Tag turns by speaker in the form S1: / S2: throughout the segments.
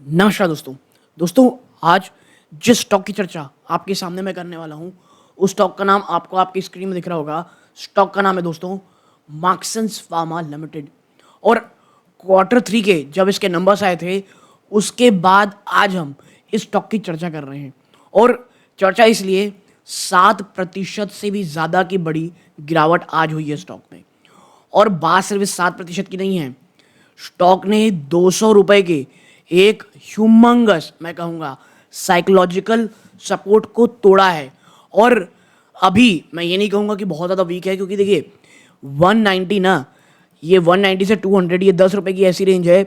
S1: नमस्कार दोस्तों आज जिस स्टॉक की चर्चा आपके सामने मैं करने वाला हूं उस स्टॉक का नाम आपको आपकी स्क्रीन में दिख रहा होगा। स्टॉक का नाम है दोस्तों मार्क्सन्स फार्मा लिमिटेड। और क्वार्टर 3 के जब इसके नंबर्स आए थे उसके बाद आज हम इस स्टॉक की चर्चा कर रहे हैं। और चर्चा इसलिए 7% से भी ज़्यादा की बड़ी गिरावट आज हुई है स्टॉक में। और बात सिर्फ इस 7% की नहीं है, स्टॉक ने 200 रुपए के एक ह्यूमंगस मैं कहूँगा साइकोलॉजिकल सपोर्ट को तोड़ा है। और अभी मैं ये नहीं कहूँगा कि बहुत ज़्यादा वीक है, क्योंकि देखिए 190 ना, ये 190 से 200 ये 10 रुपए की ऐसी रेंज है।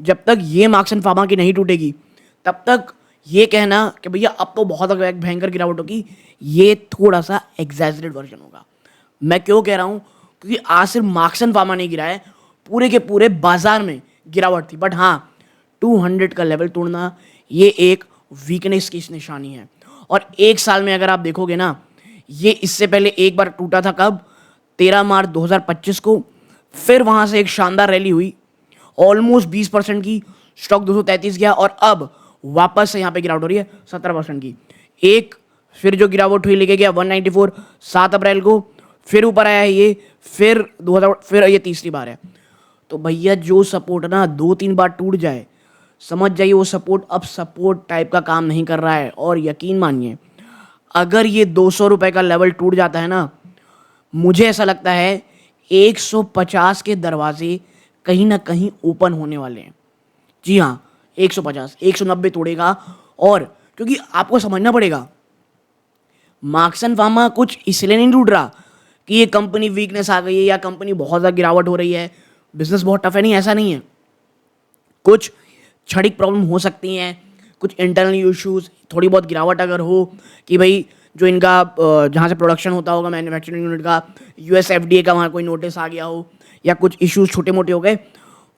S1: जब तक ये मार्क्सन फार्मा की नहीं टूटेगी तब तक ये कहना कि भैया अब तो बहुत भयंकर गिरावट होगी, ये थोड़ा सा एग्जैजरेट वर्जन होगा। मैं क्यों कह रहा हूँ, क्योंकि आज सिर्फ मार्क्सन फार्मा नहीं गिरा है, पूरे के पूरे बाजार में गिरावट थी। बट हाँ, 200 का लेवल तोड़ना ये एक वीकनेस की निशानी है। और एक साल में अगर आप देखोगे ना, ये इससे पहले एक बार टूटा था, कब? 13 मार्च 2025 को। फिर वहाँ से एक शानदार रैली हुई, ऑलमोस्ट 20% की, स्टॉक 233 गया और अब वापस से यहाँ पे गिरावट हो रही है 17% की। एक फिर जो गिरावट हुई लेके गया 194 7 अप्रैल को, फिर ऊपर आया है ये, फिर 2000, फिर ये तीसरी बार है। तो भैया जो सपोर्ट ना 2-3 बार टूट जाए, समझ जाइए वो सपोर्ट अब सपोर्ट टाइप का काम नहीं कर रहा है। और यकीन मानिए, अगर ये 200 रुपए का लेवल टूट जाता है ना, मुझे ऐसा लगता है 150 के दरवाजे कहीं ना कहीं ओपन होने वाले हैं। जी हाँ, 150 190 तोड़ेगा। और क्योंकि आपको समझना पड़ेगा, मार्क्सन फार्मा कुछ इसलिए नहीं टूट रहा कि ये कंपनी वीकनेस आ गई है या कंपनी बहुत ज़्यादा गिरावट हो रही है, बिजनेस बहुत टफ है, नहीं, ऐसा नहीं है। कुछ क्षणिक प्रॉब्लम हो सकती हैं, कुछ इंटरनल इश्यूज, थोड़ी बहुत गिरावट अगर हो कि भाई जो इनका जहाँ से प्रोडक्शन होता होगा मैन्युफैक्चरिंग यूनिट का, यूएस एफडीए का वहाँ कोई नोटिस आ गया हो, या कुछ इश्यूज छोटे मोटे हो गए,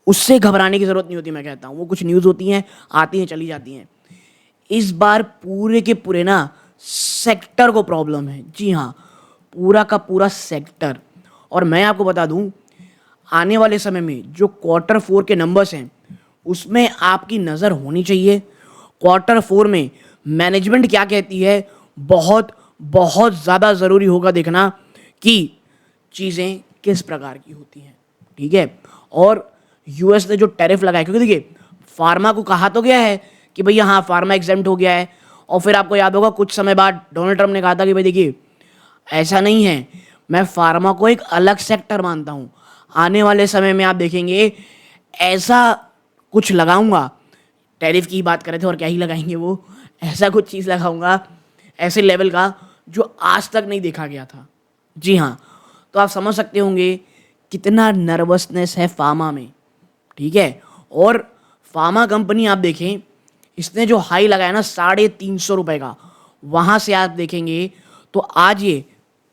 S1: उससे घबराने की ज़रूरत नहीं होती। मैं कहता हूँ वो कुछ न्यूज़ होती हैं, आती हैं चली जाती हैं। इस बार पूरे के पूरे ना सेक्टर को प्रॉब्लम है। जी हाँ, पूरा का पूरा सेक्टर। और मैं आपको बता दूं, आने वाले समय में जो क्वार्टर 4 के नंबर्स हैं उसमें आपकी नज़र होनी चाहिए। क्वार्टर 4 में मैनेजमेंट क्या कहती है, बहुत बहुत ज़्यादा ज़रूरी होगा देखना कि चीज़ें किस प्रकार की होती हैं। ठीक है। और यूएस ने जो टैरिफ लगाया, क्योंकि देखिए फार्मा को कहा तो गया है कि भैया हाँ फार्मा एग्जेम्प्ट हो गया है, और फिर आपको याद होगा कुछ समय बाद डोनाल्ड ट्रंप ने कहा था कि भाई देखिए ऐसा नहीं है, मैं फार्मा को एक अलग सेक्टर मानता हूँ, आने वाले समय में आप देखेंगे ऐसा कुछ लगाऊंगा। टैरिफ की बात कर रहे थे और क्या ही लगाएंगे वो, ऐसा कुछ चीज़ लगाऊंगा ऐसे लेवल का जो आज तक नहीं देखा गया था। जी हाँ, तो आप समझ सकते होंगे कितना नर्वसनेस है फार्मा में। ठीक है। और फार्मा कंपनी आप देखें, इसने जो हाई लगाया ना 350 रुपए का, वहाँ से आप देखेंगे तो आज ये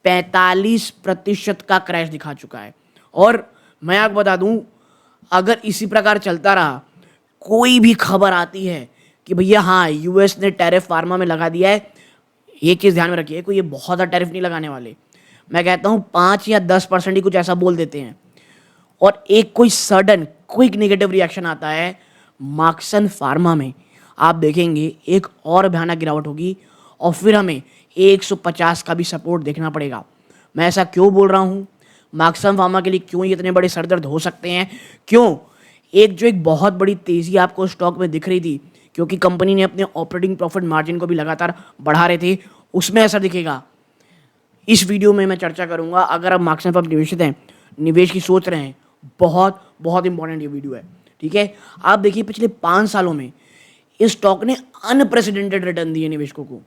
S1: 45% का क्रैश दिखा चुका है। और मैं आपको बता दूं, अगर इसी प्रकार चलता रहा, कोई भी खबर आती है कि भैया हाँ यूएस ने टैरिफ फार्मा में लगा दिया है, एक चीज़ ध्यान में रखिए, कोई ये बहुत ज़्यादा टैरिफ नहीं लगाने वाले। मैं कहता हूँ 5 या 10% ही कुछ ऐसा बोल देते हैं, और एक कोई सडन क्विक नेगेटिव रिएक्शन आता है मार्क्सन फार्मा में, आप देखेंगे एक और भयानक गिरावट होगी, और फिर हमें 150 का भी सपोर्ट देखना पड़ेगा। मैं ऐसा क्यों बोल रहा हूँ, मार्क्सन फार्मा के लिए क्यों ये इतने बड़े सरदर्द हो सकते हैं, क्यों एक बहुत बड़ी तेज़ी आपको स्टॉक में दिख रही थी, क्योंकि कंपनी ने अपने ऑपरेटिंग प्रॉफिट मार्जिन को भी लगातार बढ़ा रहे थे, उसमें असर दिखेगा। इस वीडियो में मैं चर्चा करूंगा। अगर आप मार्क्सन फार्मा निवेशित हैं, निवेश की सोच रहे हैं, बहुत बहुत इंपॉर्टेंट ये वीडियो है। ठीक है। आप देखिए पिछले 5 सालों में इस स्टॉक ने अनप्रेसिडेंटेड रिटर्न दिए निवेशकों को।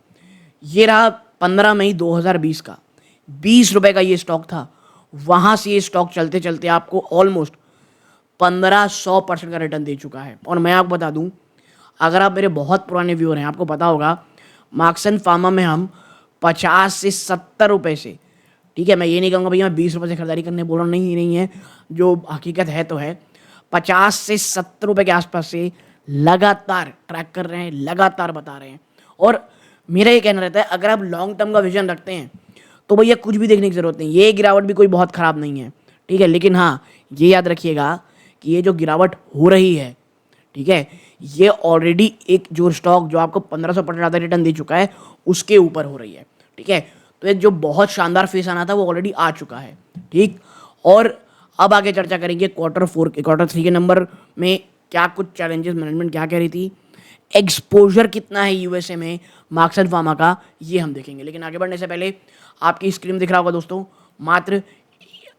S1: ये रहा 15 मई 2020 का, 20 रुपए का ये स्टॉक था, वहां से ये स्टॉक चलते चलते आपको ऑलमोस्ट 1500% का रिटर्न दे चुका है। और मैं आपको बता दूं, अगर आप मेरे बहुत पुराने व्यूअर हैं, आपको पता होगा मार्क्सन फार्मा में हम 50 से 70 रुपए से, ठीक है, मैं ये नहीं कहूँगा भैया मैं 20 रुपए से खरीदारी करने बोल रहा हूँ, नहीं है, जो हकीकत है तो है, 50 से 70 रुपए के आसपास से लगातार ट्रैक कर रहे हैं, लगातार बता रहे हैं। और मेरा ये कहना रहता है, अगर आप लॉन्ग टर्म का विजन रखते हैं तो भैया कुछ भी देखने की ज़रूरत नहीं, ये गिरावट भी कोई बहुत ख़राब नहीं है। ठीक है। लेकिन हाँ, ये याद रखिएगा कि ये जो गिरावट हो रही है, ठीक है, ये ऑलरेडी एक जो स्टॉक जो आपको 1500% ज़्यादा रिटर्न दे चुका है उसके ऊपर हो रही है, ठीक है। तो ये जो बहुत शानदार फेस आना था वो ऑलरेडी आ चुका है, ठीक। और अब आगे चर्चा करेंगे क्वार्टर 3 के नंबर में क्या कुछ चैलेंजेस, मैनेजमेंट क्या कह रही थी, एक्सपोजर कितना है यूएसए में मार्क्स एंड फार्मा का, ये हम देखेंगे। लेकिन आगे बढ़ने से पहले आपकी स्क्रीन दिख रहा होगा दोस्तों, मात्र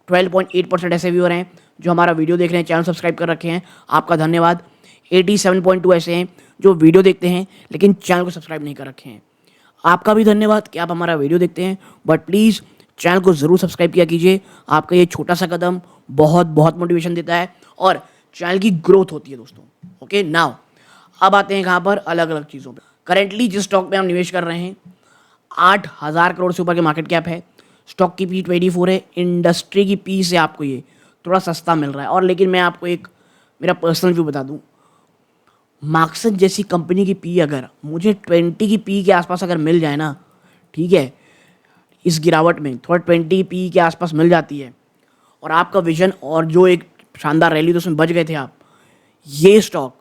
S1: 12.8% ऐसे व्यूअर हैं जो हमारा वीडियो देख रहे हैं, चैनल सब्सक्राइब कर रखे हैं, आपका धन्यवाद। 87.2 ऐसे हैं जो वीडियो देखते हैं लेकिन चैनल को सब्सक्राइब नहीं कर रखे हैं, आपका भी धन्यवाद कि आप हमारा वीडियो देखते हैं, बट प्लीज़ चैनल को ज़रूर सब्सक्राइब किया कीजिए। आपका ये छोटा सा कदम बहुत बहुत मोटिवेशन देता है और चैनल की ग्रोथ होती है दोस्तों। ओके, नाउ अब आते हैं कहाँ पर, अलग अलग चीज़ों पर। करेंटली जिस स्टॉक में हम निवेश कर रहे हैं 8,000 करोड़ से ऊपर के मार्केट कैप है, स्टॉक की P24 है, इंडस्ट्री की P से आपको ये थोड़ा सस्ता मिल रहा है। और लेकिन मैं आपको एक मेरा पर्सनल व्यू बता दूं, मार्क्सन जैसी कंपनी की P अगर मुझे 20 की P के आसपास अगर मिल जाए ना, ठीक है, इस गिरावट में थोड़ा 20 P के आसपास मिल जाती है और आपका विजन और जो एक शानदार रैली तो उसमें बच गए थे आप, ये स्टॉक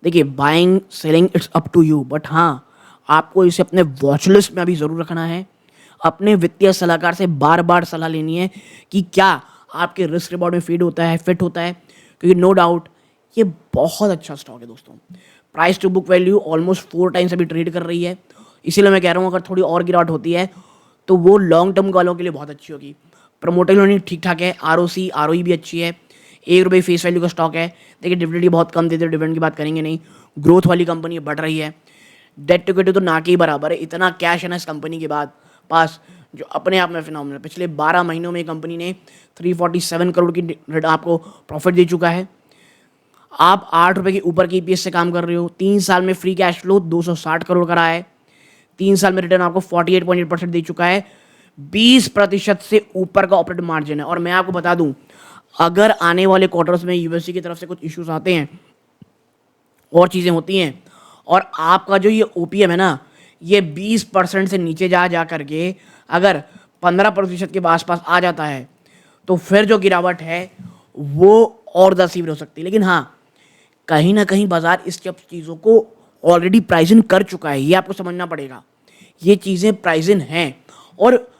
S1: देखिए buying selling it's up to you, but हाँ आपको इसे अपने वॉच लिस्ट में अभी ज़रूर रखना है। अपने वित्तीय सलाहकार से बार बार सलाह लेनी है कि क्या आपके रिस्क रिवॉर्ड में फिट होता है, क्योंकि नो डाउट ये बहुत अच्छा स्टॉक है दोस्तों। Price to book value almost 4 times अभी ट्रेड कर रही है, इसीलिए मैं कह रहा हूँ अगर थोड़ी और गिरावट होती है तो वो लॉन्ग टर्म वालों के लिए बहुत अच्छी होगी। प्रमोटर अर्निंग ठीक ठाक है, ROE भी अच्छी है, ₹1 फेस वैल्यू का स्टॉक है। देखिए डिविडेंड बहुत कम देते हैं, डिविडेंड की बात करेंगे नहीं, ग्रोथ वाली कंपनी बढ़ रही है, डेट टू इक्विटी तो ना के ही बराबर है, इतना कैश है ना इस कंपनी के बाद पास जो अपने आप में फिनोमिनल। पिछले 12 महीनों में कंपनी ने 347 करोड़ की आपको प्रॉफिट दे चुका है। आप ₹8 के ऊपर की EPS से काम कर रहे हो, 3 साल में फ्री कैश फ्लो 260 करोड़ का रहा है, 3 साल में रिटर्न आपको 48.8% दे चुका है, 20% से ऊपर का ऑपरेटिंग मार्जिन है। और मैं आपको बता दूं अगर आने वाले क्वार्टर्स में यूएससी की तरफ से कुछ इश्यूज आते हैं और चीज़ें होती हैं और आपका जो ये OPM है ना ये 20% से नीचे जा करके अगर 15% के आसपास आ जाता है तो फिर जो गिरावट है वो और ज़्यादा सीवियर हो सकती है। लेकिन हाँ कहीं ना कहीं बाजार इस सब चीज़ों को ऑलरेडी प्राइस इन कर चुका है, ये आपको समझना पड़ेगा, ये चीज़ें प्राइस इन हैं। और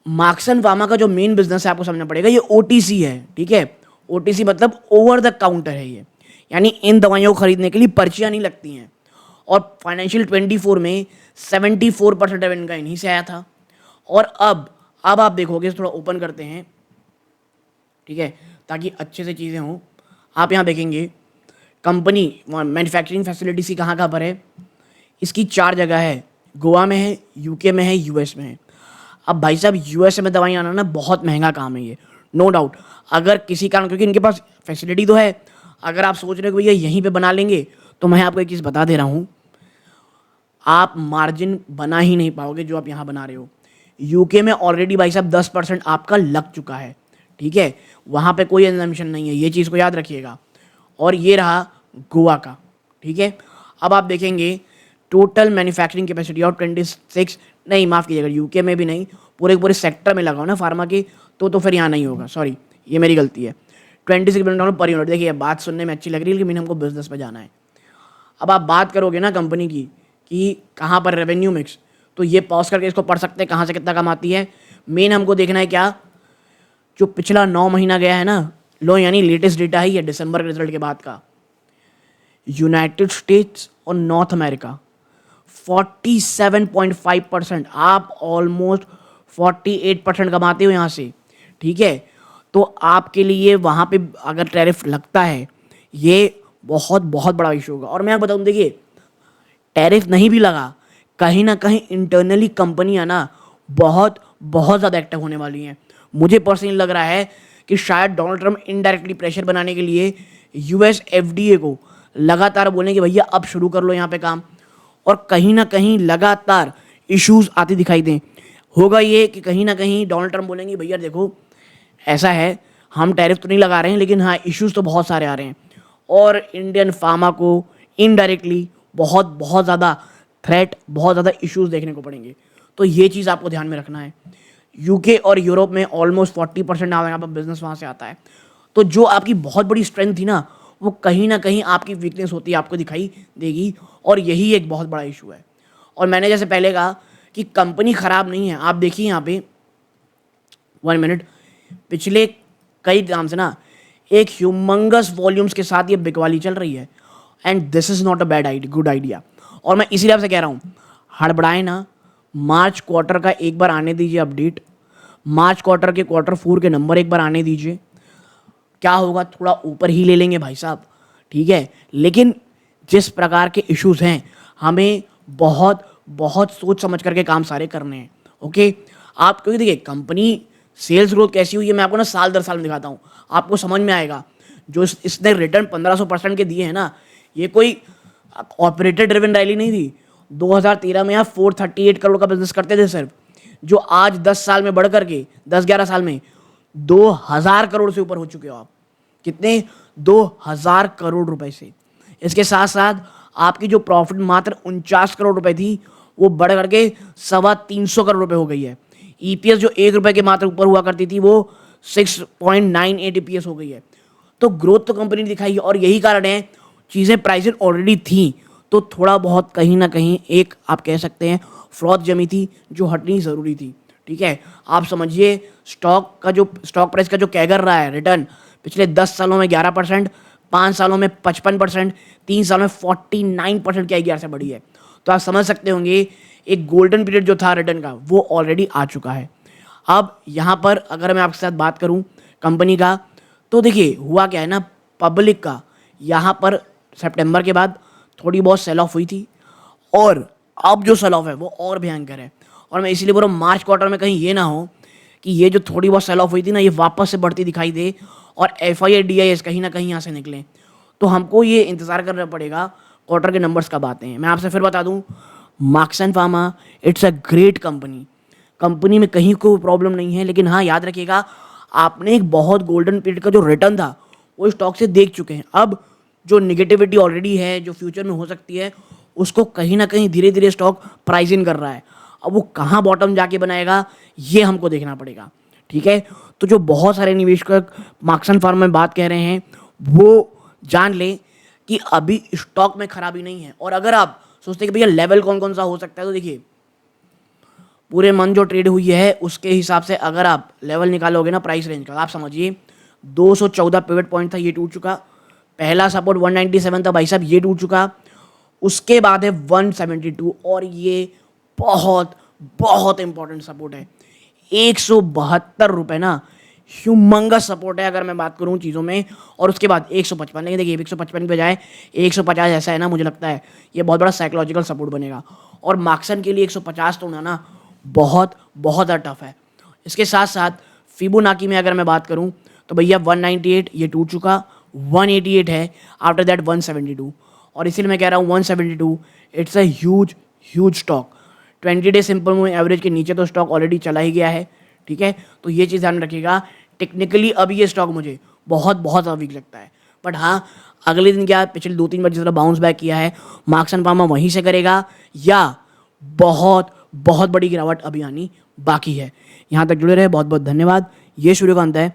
S1: मार्क्सन फार्मा का जो मेन बिजनेस है आपको समझना पड़ेगा, ये OTC है, ठीक है। OTC मतलब ओवर द काउंटर है ये, यानी इन दवाइयों को खरीदने के लिए पर्चियाँ नहीं लगती हैं। और फाइनेंशियल 24 में 74% रेवेन्यू का इन्हीं से आया था। और अब आप देखोगे, थोड़ा ओपन करते हैं, ठीक है, ताकि अच्छे से चीज़ें हों। आप यहाँ देखेंगे कंपनी मैन्युफैक्चरिंग फैसिलिटी की कहाँ पर है, इसकी 4 जगह है, गोवा में है, UK में है, US में है। अब भाई साहब USA में दवाई आना ना बहुत महंगा काम है ये, नो डाउट। अगर किसी कारण, क्योंकि इनके पास फैसिलिटी तो है, अगर आप सोच रहे हो भैया यहीं पे बना लेंगे, तो मैं आपको एक चीज़ बता दे रहा हूँ, आप मार्जिन बना ही नहीं पाओगे जो आप यहाँ बना रहे हो। UK में ऑलरेडी भाई साहब 10% आपका लग चुका है, ठीक है, वहाँ पे कोई एग्जामिशन नहीं है, ये चीज़ को याद रखिएगा। और ये रहा गोवा का, ठीक है। अब आप देखेंगे टोटल मैन्युफैक्चरिंग कैपेसिटी और 26, नहीं माफ़ कीजिएगा, UK में भी नहीं, पूरे सेक्टर में लगाओ ना फार्मा के, तो फिर यहाँ नहीं होगा, सॉरी ये मेरी गलती है। 26 बिलियन पर यूनिट। देखिए बात सुनने में अच्छी लग रही है लेकिन हमको बिजनेस पे जाना है। अब आप बात करोगे ना कंपनी की कि कहाँ पर रेवेन्यू मिक्स, तो ये पॉज करके इसको पढ़ सकते हैं कहाँ से कितना कमाती है। मेन हमको देखना है क्या, जो पिछला 9 महीना गया है ना, लो यानी लेटेस्ट डेटा है ये दिसंबर के रिजल्ट के बाद का, यूनाइटेड स्टेट्स और नॉर्थ अमेरिका 47.5%, आप ऑलमोस्ट 48% कमाते हो यहाँ से, ठीक है। तो आपके लिए वहाँ पे अगर टैरिफ लगता है ये बहुत बहुत बड़ा इशू होगा। और मैं आपको बताऊँ, देखिए टैरिफ नहीं भी लगा, कहीं ना कहीं इंटरनली कंपनियां ना बहुत बहुत ज़्यादा एक्टिव होने वाली हैं। मुझे पर्सनली लग रहा है कि शायद डोनाल्ड ट्रम्प इनडायरेक्टली प्रेशर बनाने के लिए US FDA को लगातार बोलें कि भैया अब शुरू कर लो यहाँ पे काम, और कहीं ना कहीं लगातार इश्यूज आती दिखाई दें। होगा ये कि कहीं ना कहीं डोनाल्ड ट्रम्प बोलेंगे भैया देखो ऐसा है, हम टैरिफ तो नहीं लगा रहे हैं लेकिन हाँ इश्यूज तो बहुत सारे आ रहे हैं, और इंडियन फार्मा को इनडायरेक्टली बहुत बहुत ज़्यादा थ्रेट, बहुत ज़्यादा इश्यूज देखने को पड़ेंगे। तो ये चीज़ आपको ध्यान में रखना है। UK और यूरोप में ऑलमोस्ट 40% यहाँ पर बिजनेस वहाँ से आता है। तो जो आपकी बहुत बड़ी स्ट्रेंथ थी ना वो कहीं ना कहीं आपकी वीकनेस होती है, आपको दिखाई देगी, और यही एक बहुत बड़ा इशू है। और मैंने जैसे पहले कहा कि कंपनी ख़राब नहीं है। आप देखिए यहाँ पे 1 मिनट, पिछले कई काम से ना एक ह्यूमंगस वॉल्यूम्स के साथ ये बिकवाली चल रही है, and this is not a bad idea, good idea. और मैं इसीलिए आपसे कह रहा हूँ, हड़बड़ाए ना, मार्च क्वार्टर का एक बार आने दीजिए अपडेट, मार्च क्वार्टर के Q4 के नंबर एक बार आने दीजिए। क्या होगा, थोड़ा ऊपर ही ले लेंगे भाई साहब, ठीक है, लेकिन जिस प्रकार के इश्यूज हैं, हमें बहुत बहुत सोच समझ करके काम सारे करने हैं। ओके, आप क्योंकि देखिए कंपनी सेल्स ग्रोथ कैसी हुई है, मैं आपको ना साल दर साल में दिखाता हूँ, आपको समझ में आएगा। जो इसने रिटर्न 1500% के दिए हैं ना, ये कोई ऑपरेटर ड्रिवन रैली नहीं थी। 2013 में आप 438 करोड़ का बिजनेस करते थे सिर्फ, जो आज 10 साल में बढ़ करके 10-11 साल में 2000 करोड़ से ऊपर हो चुके हो आप। कितने? 2000 करोड़ रुपए से। इसके साथ साथ आपकी जो प्रॉफिट मात्र 49 करोड़ रुपए थी, वो बढ़ करके 325 करोड़ रुपए हो गई है। ईपीएस जो 1 रुपए के मात्र ऊपर हुआ करती थी, वो 6.98 ईपीएस हो गई है। तो ग्रोथ तो कंपनी ने दिखाई है, और यही कारण है, चीज़ें प्राइस ऑलरेडी थी, तो थोड़ा बहुत कहीं ना कहीं एक आप कह सकते हैं फ्रॉड जमी थी, जो हटनी ज़रूरी थी। ठीक है, आप समझिए स्टॉक प्राइस का जो कैगर रहा है रिटर्न, पिछले 10 सालों में 11%, 5 सालों में 55%, 3 सालों में 49% की आईआर से बढ़ी है। तो आप समझ सकते होंगे एक गोल्डन पीरियड जो था रिटर्न का, वो ऑलरेडी आ चुका है। अब यहाँ पर अगर मैं आपके साथ बात करूँ कंपनी का, तो देखिए हुआ क्या है ना, पब्लिक का यहाँ पर सितंबर के बाद थोड़ी बहुत सेल ऑफ हुई थी, और अब जो सेल ऑफ है वो और भयंकर है। और मैं इसीलिए बोल रहा हूँ, मार्च क्वार्टर में कहीं ये ना हो कि ये जो थोड़ी बहुत सेल ऑफ हुई थी ना, ये वापस से बढ़ती दिखाई दे, और FI DIS कहीं ना कहीं यहाँ से निकलें। तो हमको ये इंतज़ार करना पड़ेगा क्वार्टर के नंबर्स कब आते हैं। मैं आपसे फिर बता दूँ, Marksans pharma it's a great company, company में कहीं कोई प्रॉब्लम नहीं है। लेकिन हाँ, याद रखिएगा, आपने एक बहुत गोल्डन पीरियड का जो रिटर्न था, वो स्टॉक से देख चुके हैं। अब जो निगेटिविटी ऑलरेडी है, जो फ्यूचर में हो सकती है, उसको कहीं ना कहीं धीरे धीरे स्टॉक प्राइस इन कर रहा है। अब वो कहाँ बॉटम जाके बनाएगा, ये हमको देखना पड़ेगा। ठीक है, तो जो बहुत सारे निवेशक मार्क्सन फार्मा में बात कह रहे हैं, वो जान लें कि अभी स्टॉक में खराबी नहीं है। और अगर आप सोचते हैं कि भैया लेवल कौन कौन सा हो सकता है, तो देखिए पूरे मंथ जो ट्रेड हुई है उसके हिसाब से अगर आप लेवल निकालोगे ना प्राइस रेंज का, आप समझिए 214 पिवट पॉइंट था, ये टूट चुका। पहला सपोर्ट 197 था भाई साहब, ये टूट चुका। उसके बाद है 172, और ये बहुत बहुत इंपॉर्टेंट सपोर्ट है, 172 रुपये ना, ह्यूमंगस सपोर्ट है अगर मैं बात करूँ चीज़ों में। और उसके बाद 155, लेकिन देखिए 155 के बजाय 150 ऐसा है ना, मुझे लगता है ये बहुत बड़ा साइकोलॉजिकल सपोर्ट बनेगा। और मार्क्सन के लिए 150 तोड़ना ना बहुत बहुत ज़्यादा टफ है। इसके साथ साथ फिबोनाची में अगर मैं बात करूं, तो भैया 198 ये टूट चुका, 188 है, आफ्टर दैट 172। और इसीलिए मैं कह रहा हूँ 172 it's a huge huge stock. 20 day simple moving average के नीचे तो स्टॉक ऑलरेडी चला ही गया है। ठीक है, तो ये चीज़ ध्यान रखिएगा। टेक्निकली अब ये स्टॉक मुझे बहुत बहुत ज़्यादा वीक लगता है, बट हाँ, अगले दिन क्या, पिछले 2-3 बार जिस तरह बाउंस बैक किया है, मार्क्सन फार्मा वहीं से करेगा, या बहुत बहुत बड़ी गिरावट अभी आनी बाकी है। यहाँ तक जुड़े रहे, बहुत बहुत धन्यवाद। ये सूर्यकांत है।